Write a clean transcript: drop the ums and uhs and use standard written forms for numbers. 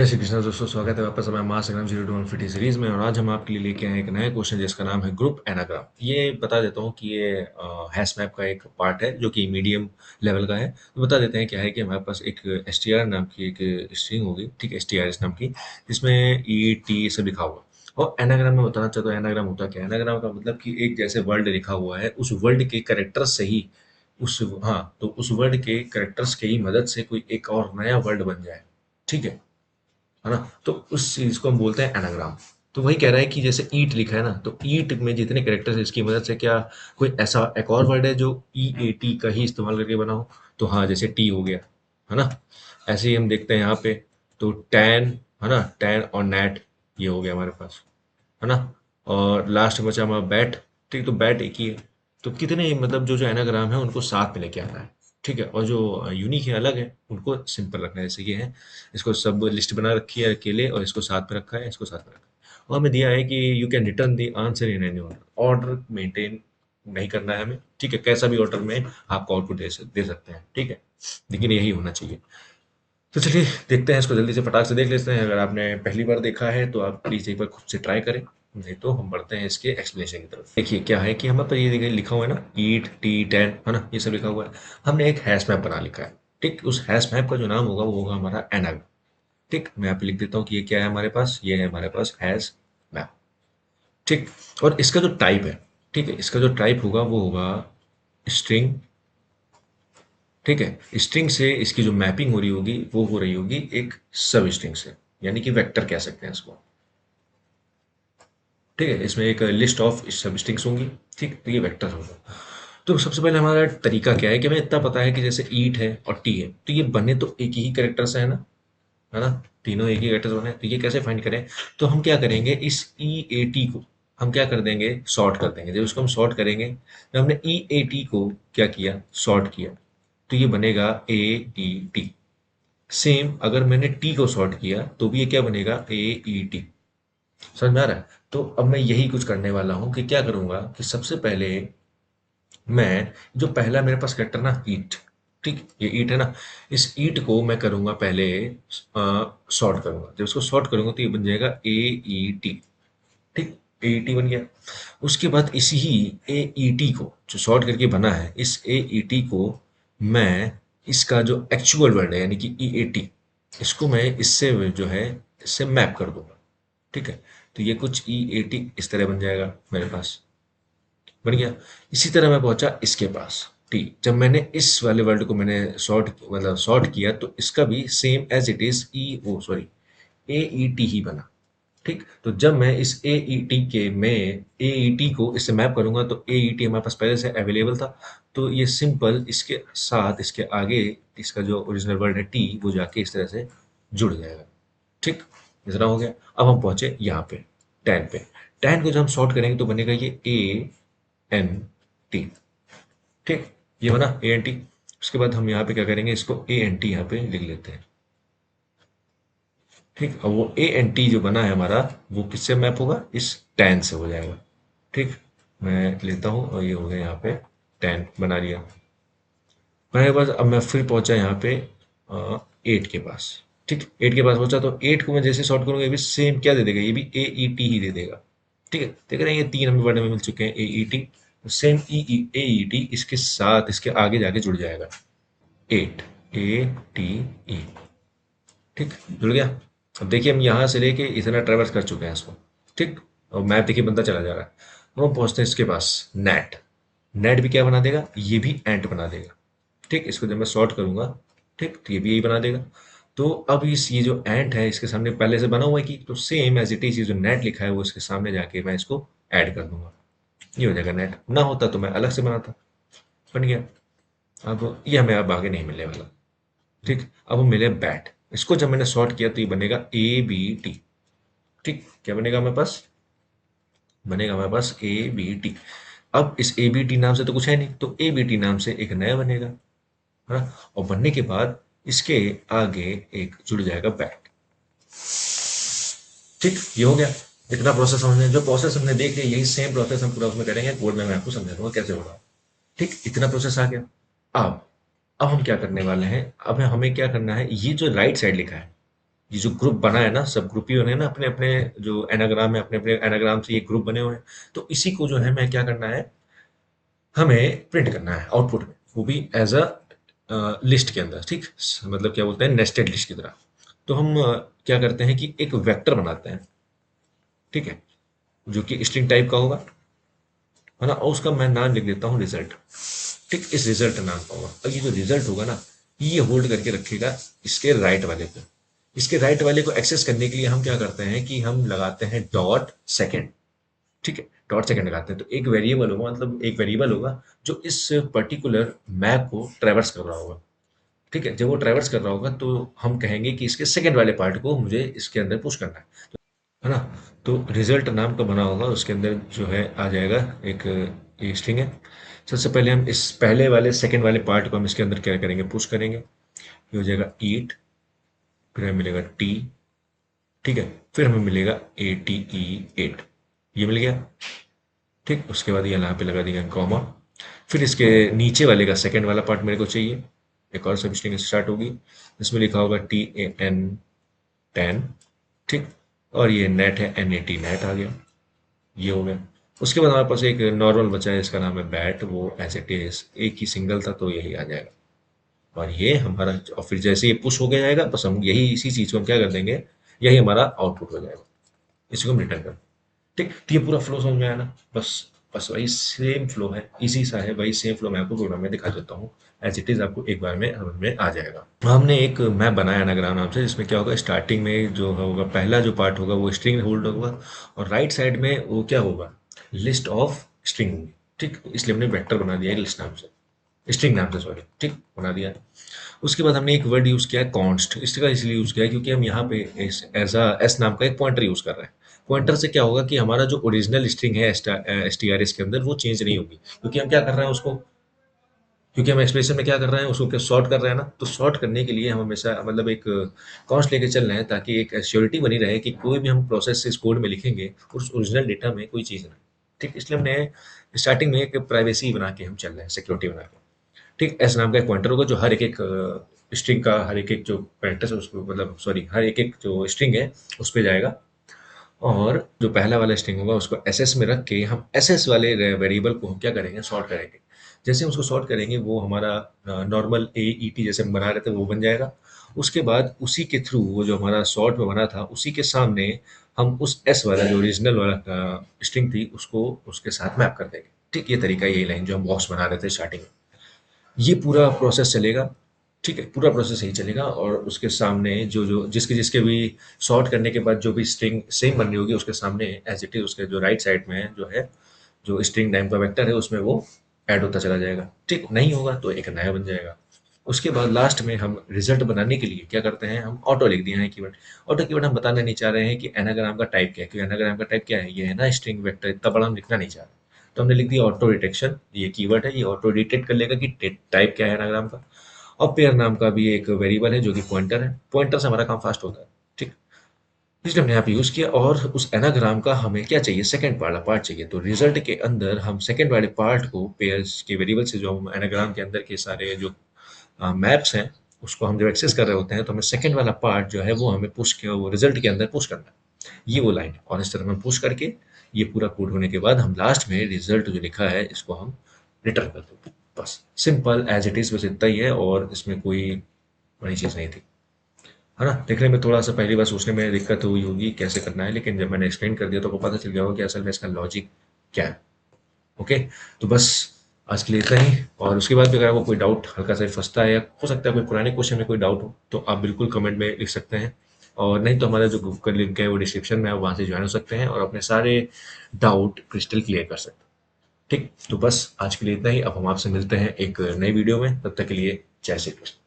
जय श्री कृष्ण दोस्तों, स्वागत है वापस हमारे महासंग्राम 0 to 150 सीरीज में। और आज हम आपके लिए लेके आए एक नया क्वेश्चन जिसका नाम है ग्रुप एनाग्राम। ये बता देता हूँ कि ये हैश मैप का एक पार्ट है जो कि मीडियम लेवल का है। तो बता देते हैं क्या है कि हमारे पास एक str नाम की एक स्ट्रिंग होगी, ठीक है, strs नाम की, जिसमें ई टी सब लिखा हुआ। और एनाग्राम में बताना चाहता हूँ एनाग्राम होता क्या है। एनाग्राम का मतलब कि एक जैसे वर्ड लिखा हुआ है, उस वर्ड के करेक्टर्स से ही उस वर्ड के करेक्टर्स की ही मदद से कोई एक और नया वर्ड बन जाए, ठीक है ना। तो उस चीज को हम बोलते हैं एनाग्राम। तो वही कह रहा है कि जैसे ईट लिखा है ना, तो ईट में जितने कैरेक्टर्स है इसकी मदद से क्या कोई ऐसा एक और वर्ड है जो ई ए टी का ही इस्तेमाल करके बना हो। तो हाँ, जैसे टी हो गया, है ना। ऐसे ही हम देखते हैं यहाँ पे, तो टैन, है ना, टैन और नेट, ये हो गया हमारे पास, है ना। और लास्ट बचा हमारा बैट, ठीक, तो बैट एक ही है। तो कितने मतलब जो जो एनाग्राम है उनको साथ में लेके आना है, ठीक है। और जो यूनिक है, अलग है, उनको सिंपल रखना है। जैसे ये है, इसको सब लिस्ट बना रखी है अकेले, और इसको साथ में रखा है, इसको साथ में रखा है। और हमें दिया है कि you can return the answer in any order. Order maintain नहीं करना है हमें, ठीक है, कैसा भी ऑर्डर में आपको आउटपुट दे सकते हैं, ठीक है, लेकिन यही होना चाहिए। तो चलिए देखते हैं इसको, जल्दी से फटाक से देख लेते हैं। अगर आपने पहली बार देखा है तो आप प्लीज एक बार खुद से ट्राई करें, नहीं तो हम बढ़ते हैं इसके एक्सप्लेनेशन की तरफ। देखिए क्या है कि हमारे पर ये देखिए लिखा हुआ है ना, ईट टी टेन, है ना, ये सब लिखा हुआ है। हमने एक हैश मैप बना लिखा है, ठीक। उस हैश मैप का जो नाम होगा वो होगा हमारा एनाग, ठीक। मैं यहाँ पे लिख देता हूँ कि ये क्या है हमारे पास, ये है हमारे पास हैश मैप, ठीक। और इसका जो टाइप है, ठीक है, इसका जो टाइप होगा वो होगा स्ट्रिंग, ठीक है। स्ट्रिंग से इसकी जो मैपिंग हो रही होगी वो हो रही होगी एक सब स्ट्रिंग से, यानी कि वेक्टर कह सकते हैं इसको, ठीक है। इसमें एक लिस्ट ऑफ सब स्ट्रिंग्स होंगी, ठीक, तो ये वेक्टर होगा। तो सबसे पहले हमारा तरीका क्या है कि हमें इतना पता है कि जैसे ईट है और टी है, तो ये बने तो एक ही कैरेक्टर से, है ना, तीनों एक ही कैरेक्टर बने, तो ये कैसे फाइंड करें। तो हम क्या करेंगे, इस ई ए टी को हम क्या कर देंगे, सॉर्ट कर देंगे। जब उसको हम सॉर्ट करेंगे, जब हमने ई ए टी को क्या किया, सॉर्ट किया, तो ये बनेगा ए ई टी। सेम अगर मैंने टी को सॉर्ट किया तो भी ये क्या बनेगा, ए ई टी। समझ में आ रहा है। तो अब मैं यही कुछ करने वाला हूँ कि क्या करूंगा कि सबसे पहले मैं, जो पहला मेरे पास कैरेक्टर ना, ईट, ठीक, ये ईट है ना, इस ईट को मैं करूंगा पहले सॉर्ट करूंगा। जब इसको सॉर्ट करूंगा तो ये बन जाएगा ए ई टी, ठीक, ए ई टी बन गया। उसके बाद इसी ही ए ई टी को जो सॉर्ट करके बना है, इस ए ई टी को मैं इसका जो एक्चुअल वर्ड है यानी कि ई ए टी, इसको मैं इससे जो है इससे मैप कर दूंगा, ठीक है। तो ये कुछ ई ए टी इस तरह बन जाएगा मेरे पास, बन गया। इसी तरह मैं पहुंचा इसके पास, टी। जब मैंने इस वाले वर्ड को मैंने सॉर्ट किया तो इसका भी same as it is E O sorry A E T ही बना, ठीक। तो जब मैं इस ए ई टी के में ए ई टी को इससे मैप करूंगा तो ए ई टी हमारे पास पहले से अवेलेबल था, तो ये सिंपल इसके साथ इसके आगे इसका जो ओरिजिनल वर्ड है टी, वो जाके इस तरह से जुड़ जाएगा, ठीक। इतना हो गया। अब हम पहुंचे यहाँ पे टैन पे। टैन को जब हम सॉर्ट करेंगे तो बनेगा ये ए एन टी, ठीक, ये बना ए एन टी। उसके बाद हम यहाँ पे क्या करेंगे, इसको ए एन टी यहाँ पे लिख लेते हैं, ठीक। अब वो ए एन टी जो बना है हमारा, वो किससे मैप होगा, इस टैन से हो जाएगा, ठीक। मैं लेता हूँ और ये हो गया यहाँ पे टैन बना लिया। बनाने के बाद अब मैं फिर पहुंचा यहाँ पे एट के पास, ठीक। एट के पास पहुंचा तो एट को मैं जैसे सॉर्ट करूंगा ये भी सेम क्या दे देगा, ये भी ए ई टी ही दे देगा, ठीक है। देख रहे हैं ये तीन हमें वर्ड में मिल चुके हैं, ए ई टी, सेम ए ई टी इसके साथ इसके आगे जाके जुड़ जाएगा, एट, ए टी ई, ठीक, जुड़ गया। अब देखिए हम यहाँ से लेके इतना ट्रेवर्स कर चुके हैं इसको, ठीक। और मैप देखिए बनता चला जा रहा है। अब हम पहुंचते हैं इसके पास नेट। नेट भी क्या बना देगा, ये भी एंट बना देगा, ठीक। इसको जब मैं सॉर्ट करूंगा, ठीक, तो ये भी यही बना देगा। तो अब इस ये जो एंट है इसके सामने पहले से बना हुआ है कि, तो सेम एज इट इज ये जो नेट लिखा है वो इसके सामने जाके मैं इसको ऐड कर दूंगा, ये हो जाएगा नेट। ना होता तो मैं अलग से बनाता, बन गया। अब ये हमें अब आगे नहीं मिलने वाला, ठीक। अब हम मिले बैट। इसको जब मैंने सॉर्ट किया तो ये बनेगा ए बी टी, ठीक। क्या बनेगा हमारे पास, बनेगा हमारे पास ए बी टी। अब इस ए बी टी नाम से तो कुछ है नहीं, तो ए बी टी नाम से एक नया बनेगा, है ना। और बनने के बाद इसके आगे एक जुड़ जाएगा बैट, ठीक, ये हो गया। इतना प्रोसेस समझने, जो प्रोसेस हमने देख लिया यही सेम प्रोसेस हम पूरा उसमें करेंगे, कोड में मैं आपको समझा दूंगा कैसे होगा, ठीक। इतना प्रोसेस आ गया। अब अब हम क्या करने वाले हैं, अब हमें क्या करना है, ये जो राइट साइड लिखा है, ये जो ग्रुप बना है ना, सब ग्रुप ही बने हैं ना अपने अपने, जो एनाग्राम है अपने अपने एनाग्राम से ये ग्रुप बने हुए हैं। तो इसी को जो है मैं क्या करना है, हमें प्रिंट करना है आउटपुट में, वो भी एज अ लिस्ट के अंदर, ठीक, मतलब क्या बोलते हैं, नेस्टेड लिस्ट की तरह। तो हम क्या करते हैं कि एक वेक्टर बनाते हैं, ठीक है, जो कि स्ट्रिंग टाइप का होगा, है ना, और उसका मैं नाम लिख देता हूँ रिजल्ट। ठीक, इस रिजल्ट नाम का होगा। अब ये जो रिजल्ट होगा ना, ये होल्ड करके रखेगा इसके राइट वाले को। इसके राइट वाले को एक्सेस करने के लिए हम क्या करते हैं कि हम लगाते हैं डॉट सेकेंड। ठीक है, डॉट सेकेंड लगाते हैं, तो एक वेरिएबल होगा, मतलब एक वेरिएबल होगा जो इस पर्टिकुलर मैप को ट्रेवर्स कर रहा होगा। ठीक है, जब वो ट्रेवर्स कर रहा होगा तो हम कहेंगे कि इसके सेकेंड वाले पार्ट को मुझे इसके अंदर पुश करना है ना। तो रिजल्ट नाम का बना होगा, उसके अंदर जो है आ जाएगा एक ये स्ट्रिंग है। सबसे पहले हम इस पहले वाले सेकंड वाले पार्ट को हम इसके अंदर क्या करेंगे, पुश करेंगे। ये हो जाएगा ईट, फिर हमें मिलेगा टी, ठीक है, फिर हमें मिलेगा ए टी ई एट, ये मिल गया। ठीक, उसके बाद यहाँ पे लगा दिया कॉमा, फिर इसके नीचे वाले का सेकंड वाला पार्ट मेरे को चाहिए। एक और सब स्ट्रिंग स्टार्ट होगी, इसमें लिखा होगा टी ए एन, टेन, ठीक, और ये नेट है एन ए टी, नेट आ गया, ये हो गया। उसके बाद हमारे पास एक नॉर्मल बचा है, इसका नाम है बैट, वो एज इट इज एक ही सिंगल था तो यही आ जाएगा। और ये हमारा, और फिर जैसे ये पुश हो गया जाएगा, बस हम यही इसी चीज को हम क्या कर देंगे, यही हमारा आउटपुट हो जाएगा, इसको हम रिटर्न कर। ठीक, तो ये पूरा फ्लो समझ में आया ना। बस बस वही सेम फ्लो है, इजी सा है, वही सेम फ्लो मैं आपको प्रोग्राम में दिखा देता हूँ। एज इट इज आपको एक बार में समझ में आ जाएगा। हमने एक मैप बनाया एनाग्राम नाम से, जिसमें क्या होगा, स्टार्टिंग में जो होगा पहला जो पार्ट होगा वो स्ट्रिंग होल्ड होगा, और राइट साइड में वो क्या होगा, लिस्ट ऑफ स्ट्रिंग होगी। ठीक, तो इसलिए हमने वेक्टर बना दिया है लिस्ट नाम से, स्ट्रिंग नाम से, सॉरी, ठीक, बना दिया। उसके बाद हमने एक वर्ड यूज किया है कॉन्स्ट, इसका इसलिए यूज किया है क्योंकि हम यहाँ पे एज एस नाम का एक पॉइंटर यूज कर रहे हैं। पॉइंटर से क्या होगा कि हमारा जो ओरिजिनल स्ट्रिंग है एस टी आर एस के अंदर वो चेंज नहीं होगी, क्योंकि हम क्या कर रहे हैं उसको, क्योंकि हम एक्सप्रेशन में क्या कर रहे हैं, उसको क्या सॉर्ट कर रहे हैं ना। तो सॉर्ट करने के लिए हम हमेशा मतलब एक कॉन्स्ट लेके चल रहे हैं, ताकि एक श्योरिटी बनी रहे कि कोई भी हम प्रोसेस इस कोड में लिखेंगे उस ओरिजिनल डेटा में कोई चीज़ नहीं। ठीक, इसलिए हमने स्टार्टिंग में एक प्राइवेसी बना के हम चल रहे हैं, सिक्योरिटी बना के। ठीक, एस नाम का एक पॉइंटर होगा जो हर एक एक स्ट्रिंग का, हर एक एक जो पॉइंटर है उसको, मतलब सॉरी, हर एक एक जो स्ट्रिंग है उस पे जाएगा। और जो पहला वाला स्ट्रिंग होगा उसको एसएस में रख के हम एसएस वाले वेरिएबल को हम क्या करेंगे, सॉर्ट करेंगे। जैसे हम उसको सॉर्ट करेंगे वो हमारा नॉर्मल ए ई टी जैसे हम बना रहे थे वो बन जाएगा। उसके बाद उसी के थ्रू वो जो हमारा सॉर्ट में बना था उसी के सामने हम उस एस वाला जो ओरिजिनल वाला स्ट्रिंग थी उसको उसके साथ मैप कर देंगे। ठीक, ये तरीका, यही लाइन जो हम बॉक्स बना रहे थे स्टार्टिंग में, ये पूरा प्रोसेस चलेगा। ठीक है, पूरा प्रोसेस यही चलेगा, और उसके सामने जो जो जिसके जिसके भी सॉर्ट करने के बाद जो भी स्ट्रिंग सेम बन रही होगी उसके सामने एज इट इज उसके जो राइट साइड में जो है, जो स्ट्रिंग टाइम का वेक्टर है उसमें वो ऐड होता चला जाएगा। ठीक, नहीं होगा तो एक नया बन जाएगा। उसके बाद लास्ट में हम रिजल्ट बनाने के लिए क्या करते हैं, हम ऑटो लिख दिए हैं कीवर्ड। ऑटो कीवर्ड हम बताना नहीं चाह रहे हैं कि एनाग्राम का टाइप क्या है, क्योंकि एनाग्राम का टाइप क्या है, ये है ना स्ट्रिंग वेक्टर, इतना बड़ा हम लिखना नहीं चाह रहे। तो हमने लिख दिया ऑटो डिटेक्शन, ये कीवर्ड है, ये ऑटो डिटेक्ट कर लेगा कि टाइप क्या है एनाग्राम का। और पेयर नाम का भी एक वेरिएबल है जो कि पॉइंटर है, पॉइंटर से हमारा काम फास्ट होता है। ठीक, इसलिए हमने यहाँ पे यूज किया। और उस एनाग्राम का हमें क्या चाहिए, सेकंड वाला पार्ट चाहिए। तो रिजल्ट के अंदर हम सेकंड वाले पार्ट को पेयर्स के वेरिएबल से, जो हम एनाग्राम के अंदर के सारे जो मैप्स हैं उसको हम जब एक्सेस कर रहे होते हैं, तो हमें सेकंड वाला पार्ट जो है वो हमें पुश किया, वो रिजल्ट के अंदर पुश करना है, ये वो लाइन है। और इस तरह हम पुश करके ये पूरा कोड होने के बाद हम लास्ट में रिजल्ट जो लिखा है इसको हम रिटर्न कर देते हैं। बस सिंपल एज इट इज, बस इतना ही है, और इसमें कोई बड़ी चीज़ नहीं थी, है ना। देखने में थोड़ा सा पहली बार सोचने में दिक्कत हुई होगी कैसे करना है, लेकिन जब मैंने एक्सप्लेन कर दिया तो आपको पता चल गया होगा कि असल में इसका लॉजिक क्या है। ओके, तो बस आज के लिए इतना ही। और उसके बाद भी अगर आपको कोई डाउट हल्का सा फंसता है, या हो सकता है कोई पुराने क्वेश्चन में कोई डाउट हो, तो आप बिल्कुल कमेंट में लिख सकते हैं। और नहीं तो हमारा जो ग्रुप का लिंक है वो डिस्क्रिप्शन में, आप वहाँ से ज्वाइन हो सकते हैं और अपने सारे डाउट क्रिस्टल क्लियर कर सकते हैं। ठीक, तो बस आज के लिए इतना ही। अब हम आपसे मिलते हैं एक नई वीडियो में, तब तक के लिए जय श्री कृष्ण।